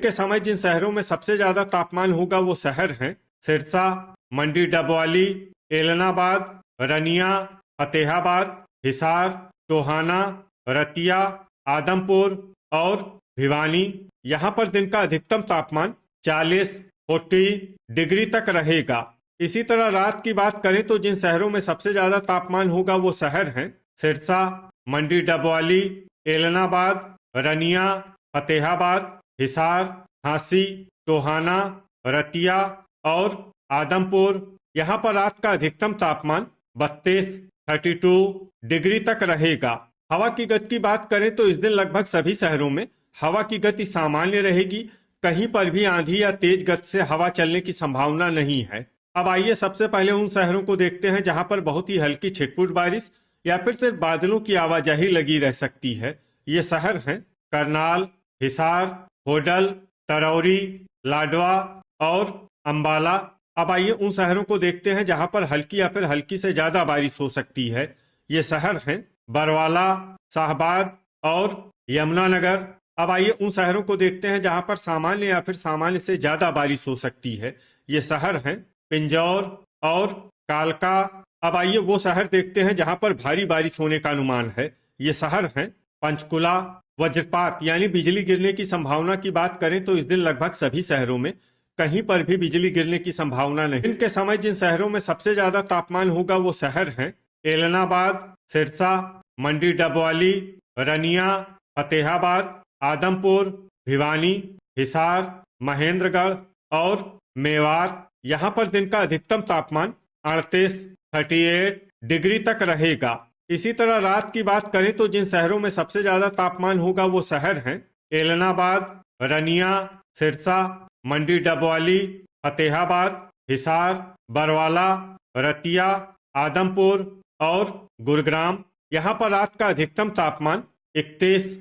के समय जिन शहरों में सबसे ज्यादा तापमान होगा वो शहर हैं सिरसा, मंडी डबवाली, एलनाबाद, रनिया, फतेहाबाद, हिसार, टोहाना, रतिया, आदमपुर और भिवानी। यहाँ पर दिन का अधिकतम तापमान 40 डिग्री तक रहेगा। इसी तरह रात की बात करें तो जिन शहरों में सबसे ज्यादा तापमान होगा वो शहर हैं सिरसा, मंडी डबवाली, एलनाबाद, रनिया, फतेहाबाद, हिसार, झांसी, टोहाना, रतिया और आदमपुर। यहाँ पर रात का अधिकतम तापमान 32 डिग्री तक रहेगा। हवा की गति की बात करें तो इस दिन लगभग सभी शहरों में हवा की गति सामान्य रहेगी। कहीं पर भी आंधी या तेज गति से हवा चलने की संभावना नहीं है। अब आइए सबसे पहले उन शहरों को देखते हैं जहां पर बहुत ही हल्की छिटपुट बारिश या फिर सिर्फ बादलों की आवाजाही लगी रह सकती है। ये शहर हैं करनाल, हिसार, होडल, तरौरी, लाडवा और अंबाला। अब आइए उन शहरों को देखते हैं जहां पर हल्की या फिर हल्की से ज्यादा बारिश हो सकती है। ये शहर हैं बरवाला, शाहबाद और यमुनानगर। अब आइए उन शहरों को देखते हैं जहां पर सामान्य या फिर सामान्य से ज्यादा बारिश हो सकती है। ये शहर हैं पिंजौर और कालका। अब आइए वो शहर देखते हैं जहां पर भारी बारिश होने का अनुमान है। ये शहर हैं पंचकुला। वज्रपात यानी बिजली गिरने की संभावना की बात करें तो इस दिन लगभग सभी शहरों में कहीं पर भी बिजली गिरने की संभावना नहीं। दिन के समय जिन शहरों में सबसे ज्यादा तापमान होगा वो शहर हैं एलनाबाद, सिरसा, मंडी डबवाली, रनिया, फतेहाबाद, आदमपुर, भिवानी, हिसार, महेंद्रगढ़ और मेवात। यहाँ पर दिन का अधिकतम तापमान 38 डिग्री तक रहेगा। इसी तरह रात की बात करें तो जिन शहरों में सबसे ज्यादा तापमान होगा वो शहर हैं एलनाबाद, रनिया, सिरसा, मंडी डबवाली, फतेहाबाद, हिसार, बरवाला, रतिया, आदमपुर और गुरुग्राम। यहाँ पर रात का अधिकतम तापमान 31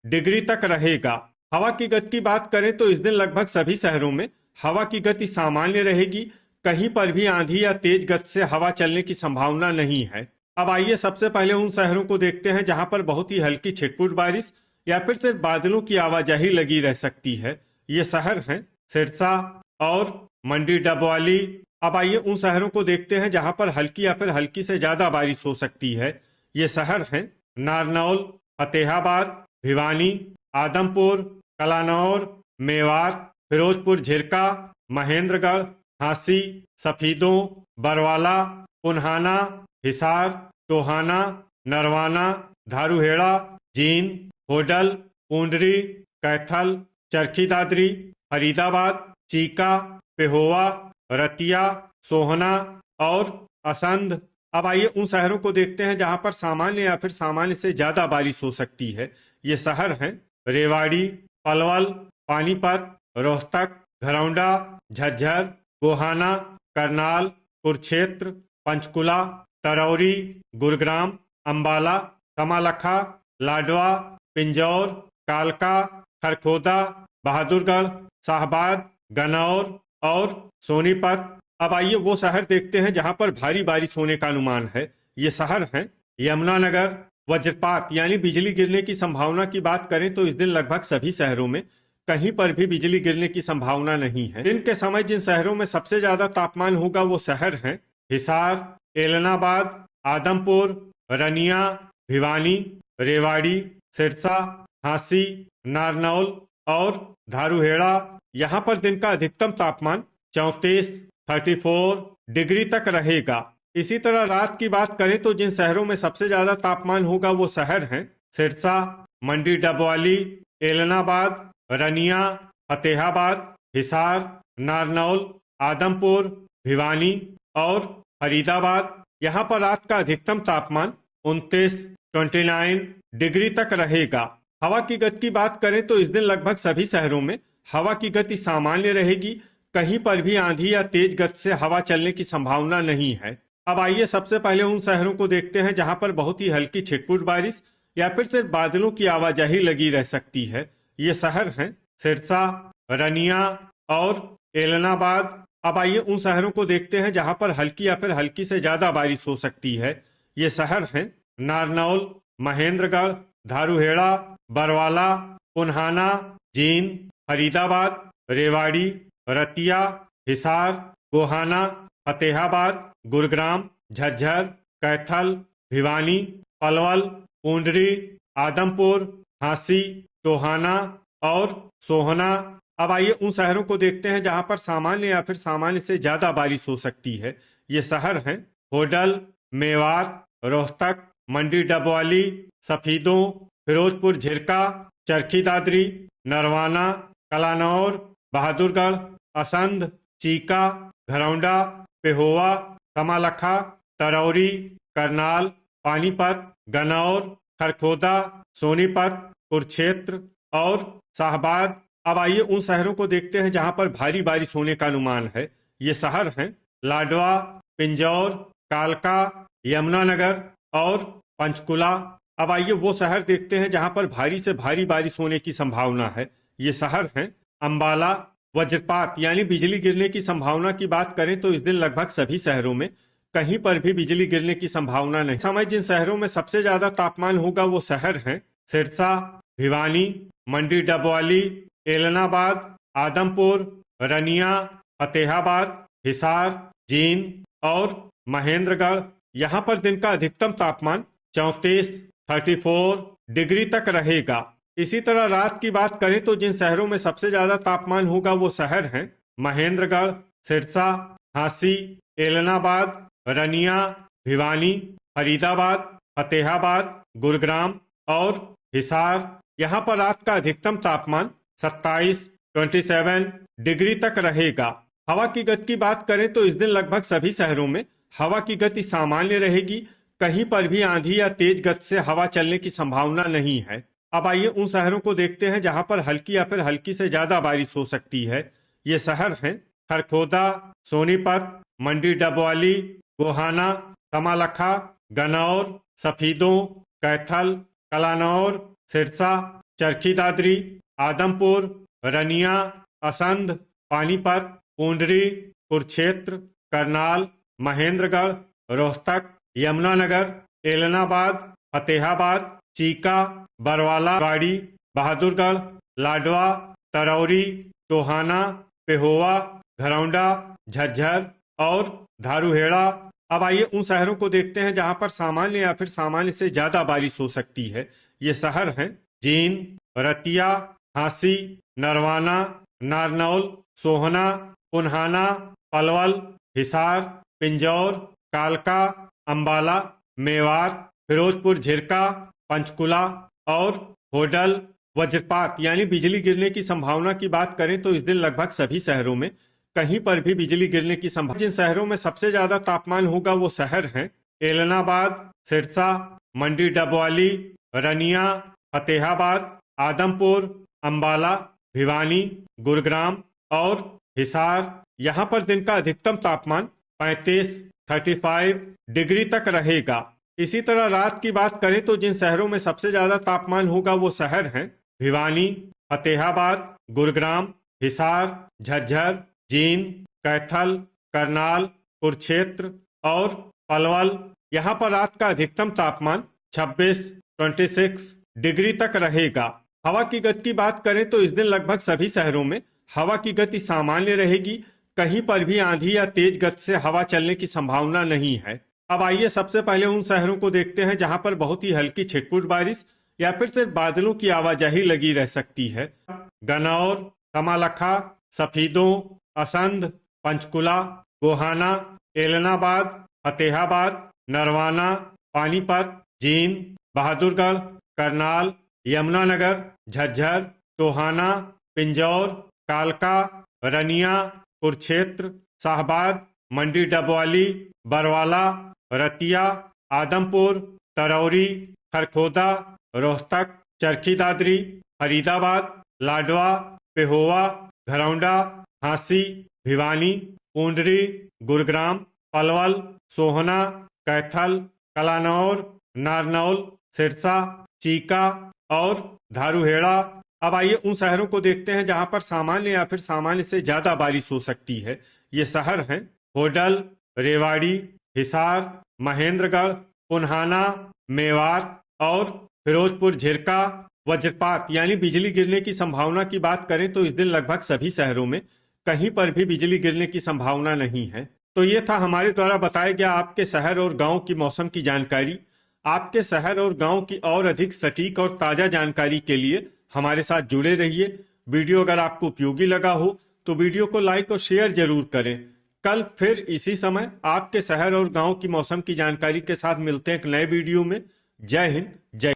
डिग्री तक रहेगा। हवा की गति की बात करें तो इस दिन लगभग सभी शहरों में हवा की गति सामान्य रहेगी। कहीं पर भी आंधी या तेज गति से हवा चलने की संभावना नहीं है। अब आइए सबसे पहले उन शहरों को देखते हैं जहां पर बहुत ही हल्की छिटपुट बारिश या फिर सिर्फ बादलों की आवाजाही लगी रह सकती है। ये शहर हैं सिरसा और मंडी डबवाली। अब आइए उन शहरों को देखते हैं जहां पर हल्की या फिर हल्की से ज्यादा बारिश हो सकती है। ये शहर हैं नारनौल, फतेहाबाद, भिवानी, आदमपुर, कलानौर, मेवात, फिरोजपुर झिरका, महेंद्रगढ़, झांसी, सफीदों, बरवाला, पुन्हाना, हिसार, टोहाना, नरवाना, धारूहेड़ा, जींद, होडल, पूंडरी, कैथल, चरखी दादरी, फरीदाबाद, चीका, पेहोवा, रतिया, सोहना और असंध। अब आइए उन शहरों को देखते हैं जहां पर सामान्य या फिर सामान्य से ज्यादा बारिश हो सकती है। ये शहर हैं रेवाड़ी, पलवल, पानीपत, रोहतक, घरौंडा, झज्जर, गोहाना, करनाल, कुरुक्षेत्र, पंचकुला, तरौरी, गुरुग्राम, अंबाला, कमालखा, लाडवा, पिंजौर, कालका, खरखोदा, बहादुरगढ़, शाहबाद, गनौर और सोनीपत। अब आइए वो शहर देखते हैं जहां पर भारी बारिश होने का अनुमान है। ये शहर हैं यमुनानगर। वज्रपात यानी बिजली गिरने की संभावना की बात करें तो इस दिन लगभग सभी शहरों में कहीं पर भी बिजली गिरने की संभावना नहीं है। दिन के समय जिन शहरों में सबसे ज्यादा तापमान होगा वो शहर हैं हिसार, एलनाबाद, आदमपुर, रनिया, भिवानी, रेवाड़ी, सिरसा, झांसी, नारनौल और धारूहेड़ा। यहाँ पर दिन का अधिकतम तापमान 34 डिग्री तक रहेगा। इसी तरह रात की बात करें तो जिन शहरों में सबसे ज्यादा तापमान होगा वो शहर हैं सिरसा, मंडी डबवाली, एलनाबाद, रनिया, फतेहाबाद, हिसार, नारनौल, आदमपुर, भिवानी और फरीदाबाद। यहाँ पर रात का अधिकतम तापमान 29 डिग्री तक रहेगा। हवा की गति की बात करें तो इस दिन लगभग सभी शहरों में हवा की गति सामान्य रहेगी। कहीं पर भी आंधी या तेज गति से हवा चलने की संभावना नहीं है। अब आइए सबसे पहले उन शहरों को देखते हैं जहां पर बहुत ही हल्की छिटपुट बारिश या फिर सिर्फ बादलों की आवाजाही लगी रह सकती है। ये शहर हैं सिरसा, रनिया और एलनाबाद। अब आइए उन शहरों को देखते हैं जहां पर हल्की या फिर हल्की से ज्यादा बारिश हो सकती है। ये शहर हैं नारनौल, महेंद्रगढ़, धारूहेड़ा, बरवाला, पुन्हाना, जींद, फरीदाबाद, रेवाड़ी, रतिया, हिसार, गोहाना, फतेहाबाद, गुरुग्राम, झज्जर, कैथल, भिवानी, पलवल, पूंडरी, आदमपुर, झांसी, टोहाना और सोहना। अब आइए उन शहरों को देखते हैं जहां पर सामान्य या फिर सामान्य से ज्यादा बारिश हो सकती है। ये शहर हैं होडल, मेवात, रोहतक, मंडी डबवाली, सफीदों, फिरोजपुर झिरका, चरखी दादरी, नरवाना, कलानौर, बहादुरगढ़, असंध, चीका, घरौंडा, पेहोवा, कमालखा, तरौरी, करनाल, पानीपत, गनौर, खरखोदा, सोनीपत, कुरुक्षेत्र और शाहबाद। अब आइए उन शहरों को देखते हैं जहां पर भारी बारिश होने का अनुमान है। ये शहर हैं लाडवा, पिंजौर, कालका, यमुनानगर और पंचकुला। अब आइए वो शहर देखते हैं जहां पर भारी से भारी बारिश होने की संभावना है। ये शहर हैं अंबाला। वज्रपात यानी बिजली गिरने की संभावना की बात करें तो इस दिन लगभग सभी शहरों में कहीं पर भी बिजली गिरने की संभावना नहीं। समय जिन शहरों में सबसे ज्यादा तापमान होगा वो शहर हैं सिरसा, भिवानी, मंडी डबवाली, एलनाबाद, आदमपुर, रनिया, फतेहाबाद, हिसार, जींद और महेंद्रगढ़। यहाँ पर दिन का अधिकतम तापमान 34 डिग्री तक रहेगा। इसी तरह रात की बात करें तो जिन शहरों में सबसे ज्यादा तापमान होगा वो शहर हैं महेंद्रगढ़, सिरसा, झांसी, एलनाबाद, रनिया, भिवानी, फरीदाबाद, फतेहाबाद, गुरुग्राम और हिसार। यहाँ पर रात का अधिकतम तापमान 27 डिग्री तक रहेगा। हवा की गति की बात करें तो इस दिन लगभग सभी शहरों में हवा की गति सामान्य रहेगी। कहीं पर भी आंधी या तेज गति से हवा चलने की संभावना नहीं है। अब आइए उन शहरों को देखते हैं जहां पर हल्की या फिर हल्की से ज्यादा बारिश हो सकती है। ये शहर हैं खरखोदा, सोनीपत, मंडी डबवाली, गोहाना, कमालखा, गनौर, सफीदों, कैथल, कलानौर, सिरसा, चरखी दादरी, आदमपुर, रनिया, असंध, पानीपत, पूंडरी, कुरुक्षेत्र, करनाल, महेंद्रगढ़, रोहतक, यमुनानगर, एलनाबाद, फतेहाबाद, चीका, बरवाला, गाड़ी, बहादुरगढ़, लाडवा, तरौरी, टोहाना, पेहोवा, घरौंडा, झज्जर और धारूहेड़ा। अब आइए उन शहरों को देखते हैं जहां पर सामान्य या फिर सामान्य से ज्यादा बारिश हो सकती है। ये शहर हैं जींद, रतिया, झांसी, नरवाना, नारनौल, सोहना, पुन्हाना, पलवल, हिसार, पिंजौर, कालका, अंबाला, मेवात, फिरोजपुर झिरका, पंचकुला और होडल। वज्रपात यानी बिजली गिरने की संभावना की बात करें तो इस दिन लगभग सभी शहरों में कहीं पर भी बिजली गिरने की संभावना। जिन शहरों में सबसे ज्यादा तापमान होगा वो शहर हैं एलनाबाद, सिरसा, मंडी डबवाली, रनिया, फतेहाबाद, आदमपुर, अंबाला, भिवानी, गुरुग्राम और हिसार। यहाँ पर दिन का अधिकतम तापमान 35 डिग्री तक रहेगा। इसी तरह रात की बात करें तो जिन शहरों में सबसे ज्यादा तापमान होगा वो शहर हैं भिवानी, फतेहाबाद, गुरुग्राम, हिसार, झज्जर, जींद, कैथल, करनाल, कुरुक्षेत्र और पलवल। यहाँ पर रात का अधिकतम तापमान 26 डिग्री तक रहेगा। हवा की गति की बात करें तो इस दिन लगभग सभी शहरों में हवा की गति सामान्य रहेगी। कहीं पर भी आंधी या तेज गति से हवा चलने की संभावना नहीं है। अब आइए सबसे पहले उन शहरों को देखते हैं जहां पर बहुत ही हल्की छिटपुट बारिश या फिर सिर्फ बादलों की आवाजाही लगी रह सकती है। गनौर, कमालखा, सफीदों, असंध, पंचकुला, गोहाना, एलनाबाद, फतेहाबाद, नरवाना, पानीपत, जींद, बहादुरगढ़, करनाल, यमुनानगर, झज्जर, टोहाना, पिंजौर, कालका, रनिया, कुरुक्षेत्र, शाहबाद, मंडी डबवाली, बरवाला, रतिया, आदमपुर, तरौरी, खरखोदा, रोहतक, चरखी दादरी, फरीदाबाद, लाडवा, पेहोवा, घरौंडा, झांसी, भिवानी, पूंडरी, गुरुग्राम, पलवल, सोहना, कैथल, कलानौर, नारनौल, सिरसा, चीका और धारूहेड़ा। अब आइए उन शहरों को देखते हैं जहां पर सामान्य या फिर सामान्य से ज्यादा बारिश हो सकती है। ये शहर हैं होडल, रेवाड़ी, हिसार, महेंद्रगढ़, पुन्हाना, मेवात और फिरोजपुर झिरका। वज्रपात यानी बिजली गिरने की संभावना की बात करें तो इस दिन लगभग सभी शहरों में कहीं पर भी बिजली गिरने की संभावना नहीं है। तो ये था हमारे द्वारा बताया गया आपके शहर और गांव की मौसम की जानकारी। आपके शहर और गांव की और अधिक सटीक और ताजा जानकारी के लिए हमारे साथ जुड़े रहिए। वीडियो अगर आपको उपयोगी लगा हो तो वीडियो को लाइक और शेयर जरूर करें। कल फिर इसी समय आपके शहर और गांव की मौसम की जानकारी के साथ मिलते हैं एक नए वीडियो में। जय हिंद, जय